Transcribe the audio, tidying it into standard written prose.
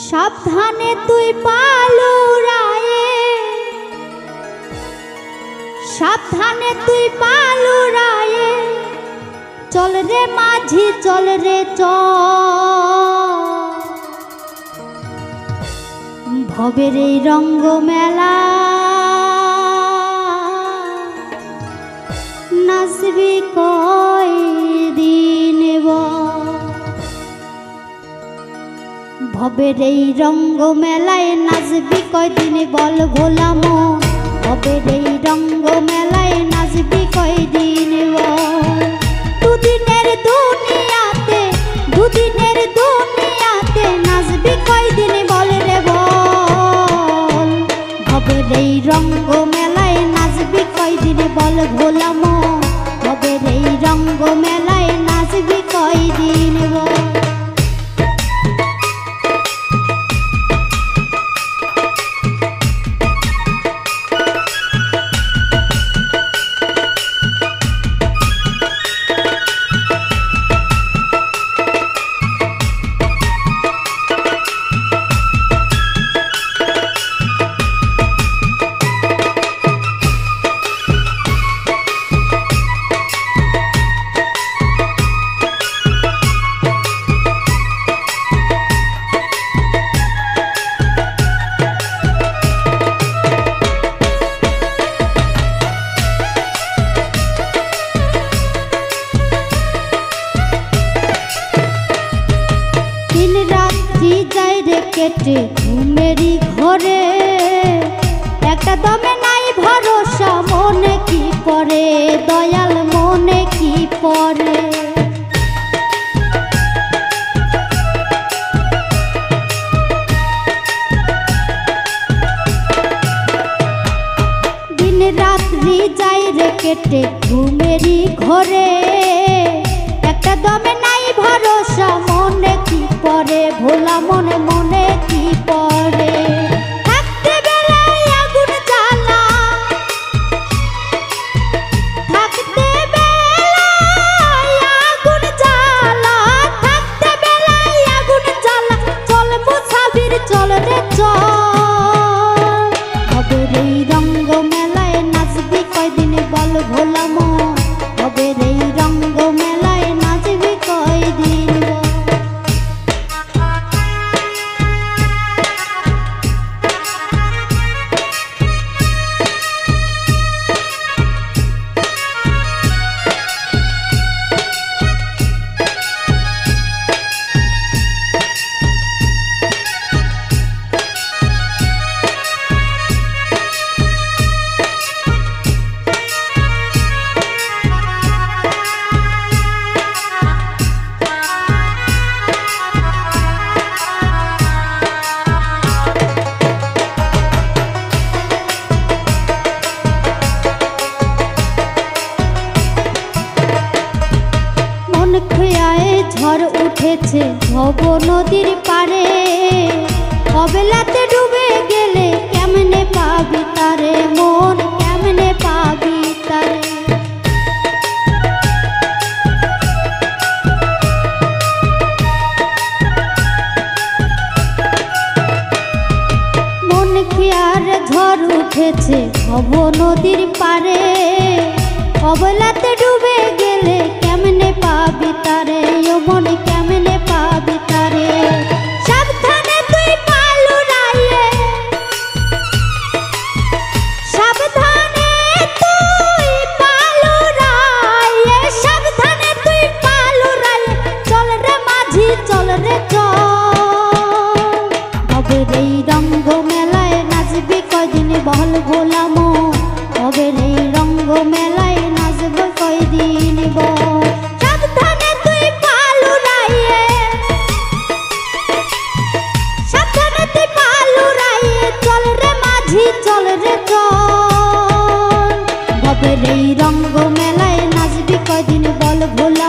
সাবধানে তুই পালুরায়ে, সাবধানে তুই পালুরায়ে, চল রে মাঝি চল রে চল, ভবের এই রঙ্গ মেলা নাচবি কয়দিন ভবের এই রঙ্গ মেলায় নাচবি কয়দিন বল ভোলা মন, ভবের এই রঙ্গ মেলায় নাচবি কয়দিন বল। দুদিনের দুনিয়াতে দুদিনের দুনিয়াতে নাচবি কয়দিন বল রে বল, ভবের এই রঙ্গ মেলায় নাচবি কয়দিন বল ভোলা মন, ভবের এই রঙ্গ মেলায় নাচবি কয়দিন বল। কেটে ঘুমেরি ঘরে একটা দমে নাই ভরসা, মনে কি পড়ে দয়াল মনে কি পড়ে। দিন রাত্রি যাই রে কেটে ঘুমেরি ঘরে একটা দমে নাই ভরসা, মনে কি পড়ে ভোলা মনে মনে কি পড়ে। থাকতে বেলায় আগুন জ্বালা, থাকতে বেলায় আগুন জ্বালা, থাকতে বেলায় আগুন জ্বালা, চল মুসাফির চল রে চল, ভবের এই রঙ্গ মেলায় নাচবি কয়দিন বল ভোলা মন, ভবের এই রঙ্গ মেলায় নাচবি কয়দিন বল। ঝড় উঠেছে ভব নদীর পারে, অবেলাতে ডুবে গেলে কেমনে পাবি তারে মন, কেমনে পাবি তারে। মন কি আর ঝড় উঠেছে ভব নদীর পারে, অবেলাতে ডুবে গেলে কেমনে পাবি তারে মন, কেমনে পাবি তারে। সাবধানে তুই পালুরায়ে, সাবধানে তুই পালুরায়ে, সাবধানে তুই পালুরায়ে, চল রে মাঝি চল রে চল, ভবের এই রঙ্গ মেলায় নাচবি কয়দিন বল ভোলা মন, ভবের এই রঙ্গ মেলায় নাচবি কয়দিন বল। সাবধানে তুই পালুরায়ে, সাবধানে তুই পালুরায়ে, চল রে মাঝি চল রে চল, ভবের এই রঙ্গ মেলায় নাচবি কয়দিন বল ভোলা